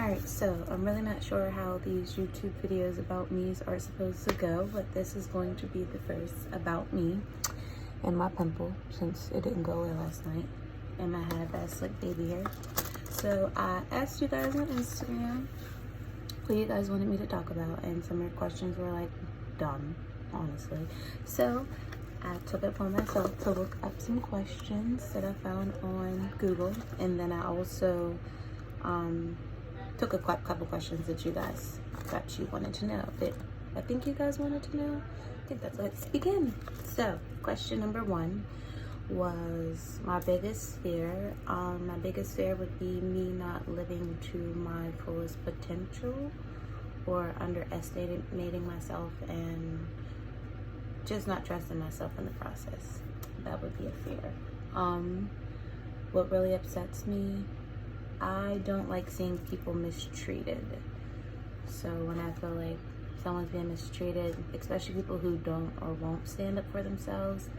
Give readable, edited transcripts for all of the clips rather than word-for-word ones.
Alright, so I'm really not sure how these YouTube videos about me's are supposed to go, but this is going to be the first about me and my pimple, since it didn't go away last night, and I have that slick baby hair. So I asked you guys on Instagram what you guys wanted me to talk about, and some of your questions were like dumb, honestly. So I took it upon myself to look up some questions that I found on Google, and then I also took a couple questions that you wanted to know, that I think you guys wanted to know. I think that's let's begin. So question number 1 was my biggest fear. My biggest fear would be me not living to my fullest potential, or underestimating myself and just not trusting myself in the process. That would be a fear. What really upsets me, I don't like seeing people mistreated. So when I feel like someone's being mistreated, especially people who don't or won't stand up for themselves,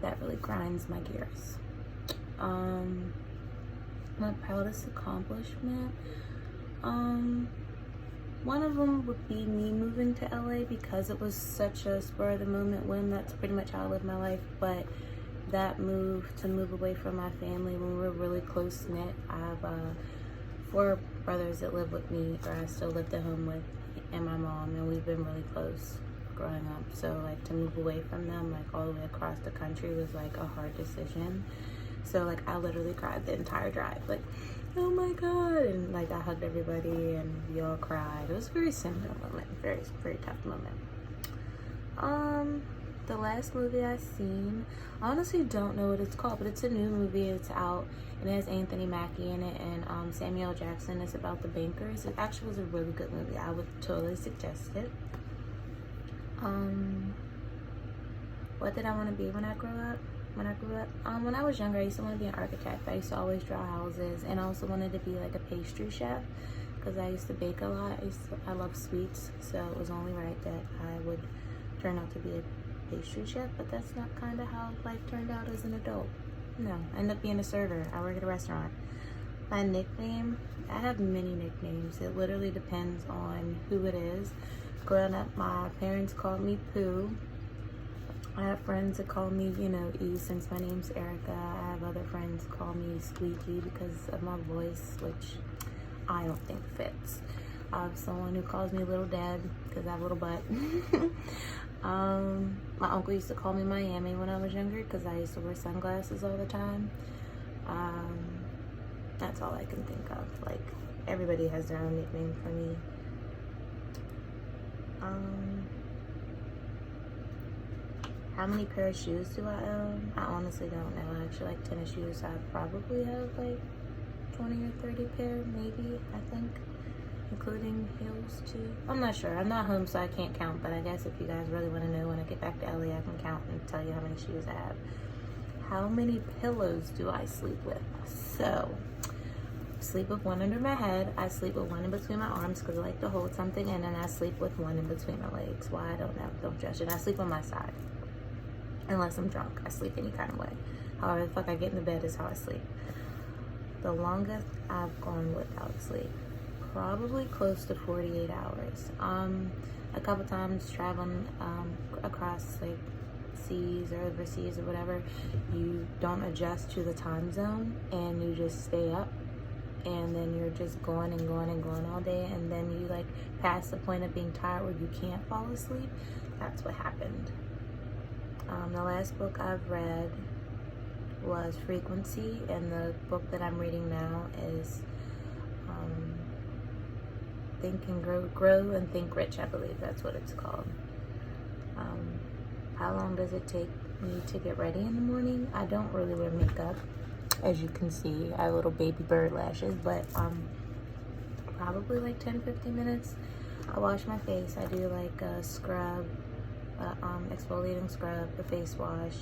that really grinds my gears. My proudest accomplishment, one of them would be me moving to LA, because it was such a spur of the moment whim. That's pretty much how I live my life. But that move away from my family when we were really close knit. I have 4 brothers that live with me, or I still lived at home with, and my mom, and we've been really close growing up. So like to move away from them, like all the way across the country, was like a hard decision. So like I literally cried the entire drive, like, oh my god, and like I hugged everybody and we all cried. It was a very sentimental moment, very, very tough moment. The last movie I've seen, I honestly don't know what it's called, but it's a new movie. It's out, and it has Anthony Mackie in it and Samuel Jackson. It's about the bankers. It actually was a really good movie. I would totally suggest it. What did I want to be when I grew up? When I was younger, I used to want to be an architect. I used to always draw houses, and I also wanted to be like a pastry chef, because I used to bake a lot. I love sweets, so it was only right that I would turn out to be a pastry chef. But that's not kind of how life turned out as an adult. No, I ended up being a server. I work at a restaurant. My nickname, I have many nicknames. It literally depends on who it is. Growing up, my parents called me Pooh. I have friends that call me, E, since my name's Erica. I have other friends call me Squeaky because of my voice, which I don't think fits. I have someone who calls me Little Deb because I have a little butt. My uncle used to call me Miami when I was younger because I used to wear sunglasses all the time. That's all I can think of. Like, everybody has their own nickname for me. How many pair of shoes do I own? I honestly don't know. I actually like tennis shoes. I probably have like 20 or 30 pair, maybe, I think, including heels too. I'm not sure. I'm not home, so I can't count, but I guess if you guys really want to know, when I get back to LA, I can count and tell you how many shoes I have. How many pillows do I sleep with? So, I sleep with one under my head. I sleep with one in between my arms because I like to hold something, and then I sleep with one in between my legs. Why? I don't know. Don't judge it. I sleep on my side. Unless I'm drunk, I sleep any kind of way. However the fuck I get in the bed is how I sleep. The longest I've gone without sleep, probably close to 48 hours. A couple times traveling across like seas or overseas or whatever, you don't adjust to the time zone and you just stay up, and then you're just going and going and going all day, and then you like pass the point of being tired where you can't fall asleep. That's what happened. The last book I've read was Frequency, and the book that I'm reading now is Think and Grow and Think Rich, I believe that's what it's called. How long does it take me to get ready in the morning? I don't really wear makeup, as you can see. I have little baby bird lashes, but probably like 10-15 minutes. I wash my face. I do like a scrub, exfoliating scrub, a face wash.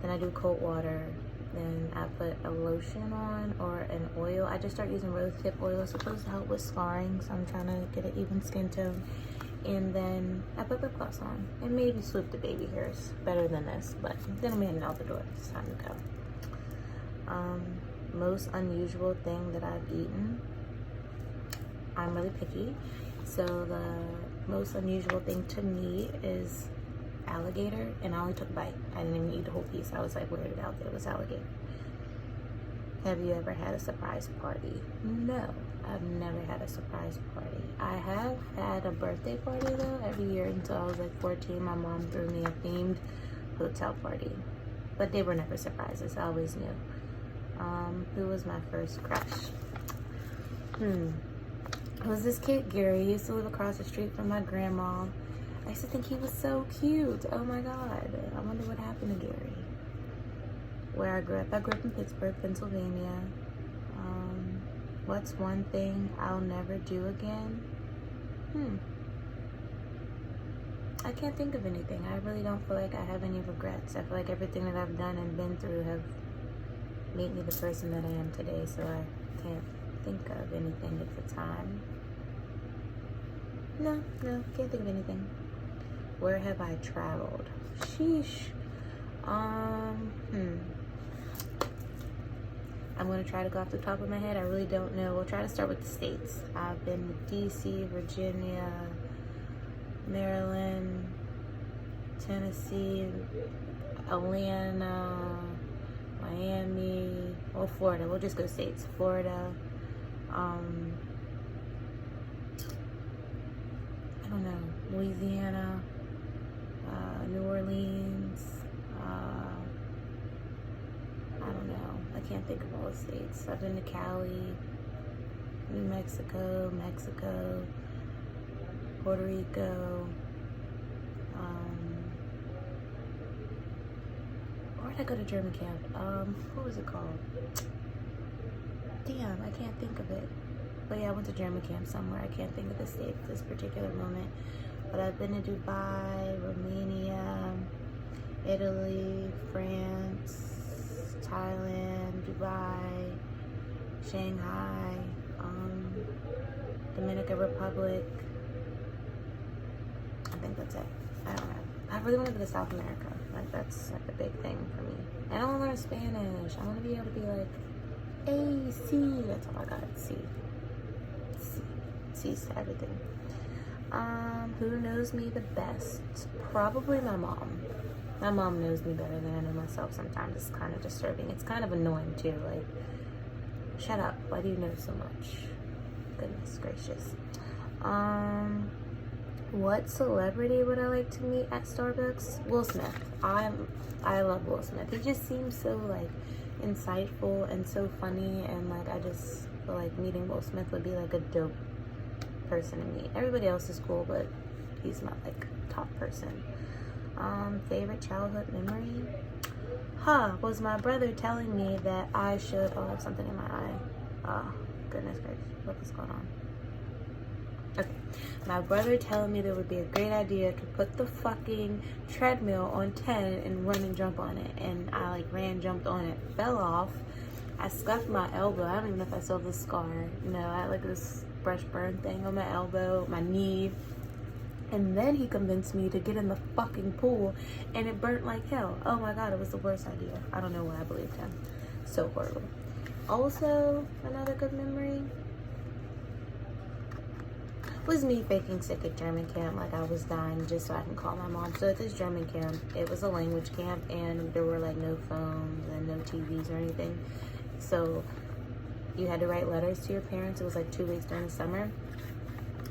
Then I do cold water. Then I put a lotion on or an oil. I just started using rosehip oil. It's supposed to help with scarring, so I'm trying to get an even skin tone. And then I put lip gloss on and maybe swoop the baby hairs. Better than this, but then I'm heading out the door. It's time to go. Most unusual thing that I've eaten. I'm really picky. So the most unusual thing to me is alligator, and I only took a bite. I didn't even eat the whole piece. I was like weirded out that it was alligator. Have you ever had a surprise party? No, I've never had a surprise party. I have had a birthday party though. Every year until I was like 14, my mom threw me a themed hotel party. But they were never surprises. I always knew. Who was my first crush? It was this kid, Gary. He used to live across the street from my grandma. I used to think he was so cute. Oh my God. I wonder what happened to Gary. Where I grew up in Pittsburgh, Pennsylvania. What's one thing I'll never do again? I can't think of anything. I really don't feel like I have any regrets. I feel like everything that I've done and been through have made me the person that I am today, so I can't think of anything at the time. No, can't think of anything. Where have I traveled? Sheesh. I'm gonna try to go off the top of my head. I really don't know. We'll try to start with the states. I've been to DC, Virginia, Maryland, Tennessee, Atlanta, Miami, well, Florida. We'll just go states. Florida. I don't know. Louisiana, New Orleans. I don't know. I can't think of all the states. I've been to Cali, New Mexico, Puerto Rico. Where did I go to German camp? What was it called? Damn, I can't think of it. But yeah, I went to German camp somewhere. I can't think of the state at this particular moment. But I've been to Dubai, Romania, Italy, France, Thailand, Dubai, Shanghai, Dominican Republic. I think that's it. I don't know. I really want to go to South America. Like, that's like a big thing for me. And I want to learn Spanish. I want to be able to be like, A, C. That's all I got. C. C's to everything. Who knows me the best? Probably my mom. My mom knows me better than I know myself. Sometimes it's kind of disturbing. It's kind of annoying too. Like, shut up. Why do you know so much? Goodness gracious. What celebrity would I like to meet at Starbucks? Will Smith. I love Will Smith. He just seems so like insightful and so funny, and like I just feel like meeting Will Smith would be like a dope person to meet. Everybody else is cool, but he's my like top person. Favorite childhood memory? Was my brother telling me that I should, I have something in my eye. Oh, goodness gracious, what is going on? Okay, my brother telling me that would be a great idea to put the fucking treadmill on 10 and run and jump on it. And I like jumped on it, fell off. I scuffed my elbow. I don't even know if I still have the scar. No, I had like this fresh burn thing on my elbow, my knee. And then he convinced me to get in the fucking pool, and it burnt like hell. Oh my God, it was the worst idea. I don't know why I believed him. So horrible. Also, another good memory was me faking sick at German camp, like I was dying just so I can call my mom. So at this German camp, it was a language camp, and there were like no phones and no TVs or anything. So you had to write letters to your parents. It was like 2 weeks during the summer.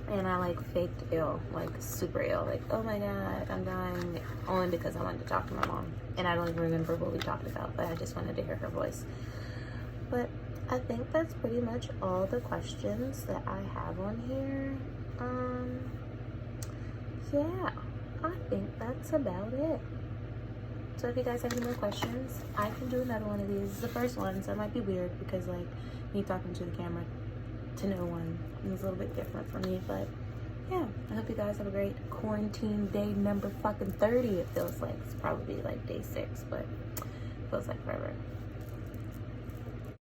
And I like faked ill, like super ill, like, oh my God, I'm dying, only because I wanted to talk to my mom. And I don't even remember what we talked about, but I just wanted to hear her voice. But I think that's pretty much all the questions that I have on here. Yeah, I think that's about it. So if you guys have any more questions, I can do another one of these. This is the first one, so it might be weird because like me talking to the camera to no one is a little bit different for me, but yeah, I hope you guys have a great quarantine day number fucking 30. It feels like it's probably like day 6, but it feels like forever.